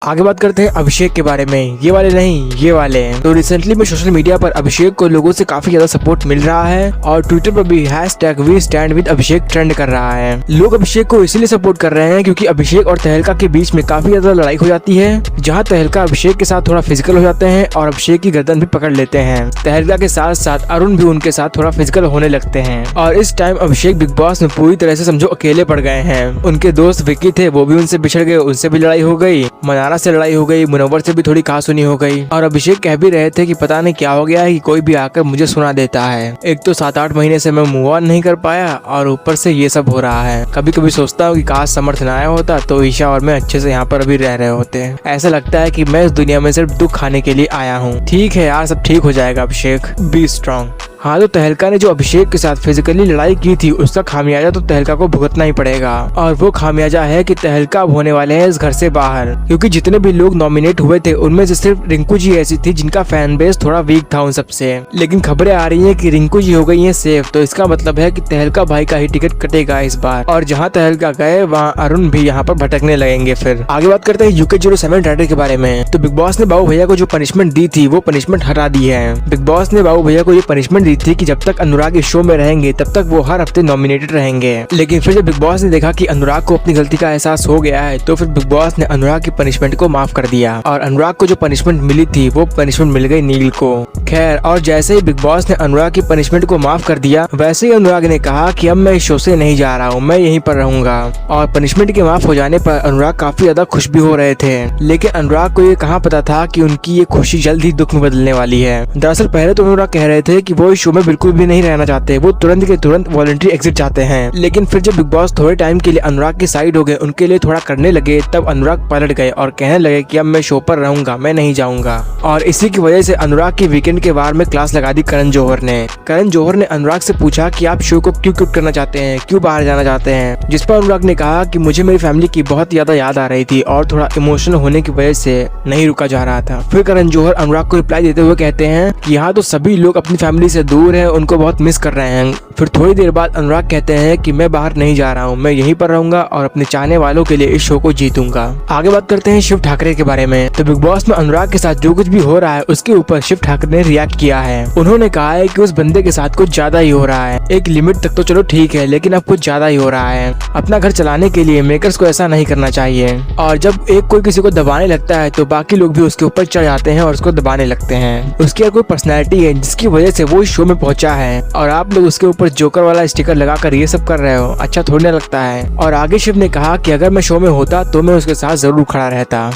आगे बात करते हैं अभिषेक के बारे में। ये वाले नहीं, ये वाले। तो रिसेंटली में सोशल मीडिया पर अभिषेक को लोगों से काफी ज्यादा सपोर्ट मिल रहा है और ट्विटर पर भी #WeStandWithAbhishek ट्रेंड कर रहा है। लोग अभिषेक को इसीलिए सपोर्ट कर रहे हैं क्योंकि अभिषेक और तहलका के बीच में काफी ज्यादा लड़ाई हो जाती है, जहाँ तहलका अभिषेक के साथ थोड़ा फिजिकल हो जाते हैं और अभिषेक की गर्दन भी पकड़ लेते हैं। तहलका के साथ साथ अरुण भी उनके साथ थोड़ा फिजिकल होने लगते हैं और इस टाइम अभिषेक बिग बॉस में पूरी तरह से समझो अकेले पड़ गए हैं। उनके दोस्त विक्की थे, वो भी उनसे बिछड़ गए, उनसे भी लड़ाई हो गई, मनारा से लड़ाई हो गई, मुनव्वर से भी थोड़ी कहासुनी हो गई और अभिषेक कह भी रहे थे कि पता नहीं क्या हो गया है कि कोई भी आकर मुझे सुना देता है। एक तो 7-8 महीने से मैं मूव ऑन नहीं कर पाया और ऊपर से ये सब हो रहा है। कभी कभी सोचता हूँ कि काश समर्थ न आया होता तो ईशा और मैं अच्छे से यहाँ पर अभी रह रहे होते। ऐसा लगता है कि मैं इस दुनिया में सिर्फ दुख खाने के लिए आया हूँ। ठीक है यार, सब ठीक हो जाएगा अभिषेक, बी स्ट्रॉन्ग। हाँ, तो तहलका ने जो अभिषेक के साथ फिजिकली लड़ाई की थी उसका खामियाजा तो तहलका को भुगतना ही पड़ेगा और वो खामियाजा है कि तहलका अब होने वाले हैं इस घर से बाहर, क्योंकि जितने भी लोग नॉमिनेट हुए थे उनमें से सिर्फ रिंकू जी ऐसी थी जिनका फैन बेस थोड़ा वीक था उन सबसे। लेकिन खबरें आ रही है कि रिंकू जी हो गई है सेफ, तो इसका मतलब है कि तहलका भाई का ही टिकट कटेगा इस बार और जहाँ तहलका गए वहाँ अरुण भी यहाँ पर भटकने लगेंगे। फिर आगे बात करते हैं UK07 राइडर के बारे में। तो बिग बॉस ने बाबू भैया को जो पनिशमेंट दी थी वो पनिशमेंट हटा दी है। बिग बॉस ने बाबू भैया को ये पनिशमेंट दी थी कि जब तक अनुराग इस शो में रहेंगे तब तक वो हर हफ्ते नॉमिनेटेड रहेंगे। लेकिन फिर जब बिग बॉस ने देखा कि अनुराग को अपनी गलती का एहसास हो गया है तो फिर बिग बॉस ने अनुराग की पनिशमेंट को माफ कर दिया और अनुराग को जो पनिशमेंट मिली थी वो पनिशमेंट मिल गई नील को। खैर, और जैसे ही बिग बॉस ने अनुराग की पनिशमेंट को माफ कर दिया वैसे ही अनुराग ने कहा कि अब मैं इस शो से नहीं जा रहा हूँ, मैं यहीं पर रहूंगा। और पनिशमेंट के माफ हो जाने पर अनुराग काफी ज्यादा खुश भी हो रहे थे। लेकिन अनुराग को ये कहाँ पता था कि उनकी ये खुशी जल्द ही दुख में बदलने वाली है। दरअसल पहले तो अनुराग कह रहे थे कि वो इस शो में बिल्कुल भी नहीं रहना चाहते, वो तुरंत के तुरंत वॉलंटरी एग्जिट चाहते हैं। लेकिन फिर जब बिग बॉस थोड़े टाइम के लिए अनुराग की साइड हो गए, उनके लिए थोड़ा करने लगे, तब अनुराग पलट गए और कहने लगे कि अब मैं शो पर रहूंगा, मैं नहीं जाऊंगा। और इसी की वजह से अनुराग की वीकेंड के वार में क्लास लगा दी करण जौहर ने। करण जौहर ने अनुराग से पूछा कि आप शो को क्यों क्विट करना चाहते हैं, क्यों बाहर जाना चाहते हैं, जिस पर अनुराग ने कहा कि मुझे मेरी फैमिली की बहुत ज्यादा याद आ रही थी और थोड़ा इमोशनल होने की वजह से नहीं रुका जा रहा था। फिर करण जौहर अनुराग को रिप्लाई देते हुए कहते हैं कि यहाँ तो सभी लोग अपनी फैमिली से दूर हैं, उनको बहुत मिस कर रहे हैं। फिर थोड़ी देर बाद अनुराग कहते हैं कि मैं बाहर नहीं जा रहा हूँ, मैं यहीं पर रहूंगा और अपने चाहने वालों के लिए इस शो को जीतूंगा। आगे बात करते हैं शिव ठाकरे के बारे में। तो बिग बॉस में अनुराग के साथ जो कुछ भी हो रहा है उसके ऊपर शिव ठाकरे ने रिएक्ट किया है। उन्होंने कहा है कि उस बंदे के साथ कुछ ज्यादा ही हो रहा है। एक लिमिट तक तो चलो ठीक है, लेकिन अब कुछ ज्यादा ही हो रहा है। अपना घर चलाने के लिए मेकर्स को ऐसा नहीं करना चाहिए। और जब एक कोई किसी को दबाने लगता है तो बाकी लोग भी उसके ऊपर चढ़ जाते हैं और उसको दबाने लगते हैं। उसकी कोई पर्सनैलिटी है जिसकी वजह से वो इस शो में पहुंचा है और आप लोग उसके ऊपर जोकर वाला स्टिकर लगाकर ये सब कर रहे हो, अच्छा थोड़ी ना लगता है। और आगे शिव ने कहा कि अगर मैं शो में होता तो मैं उसके साथ जरूर खड़ा रहता।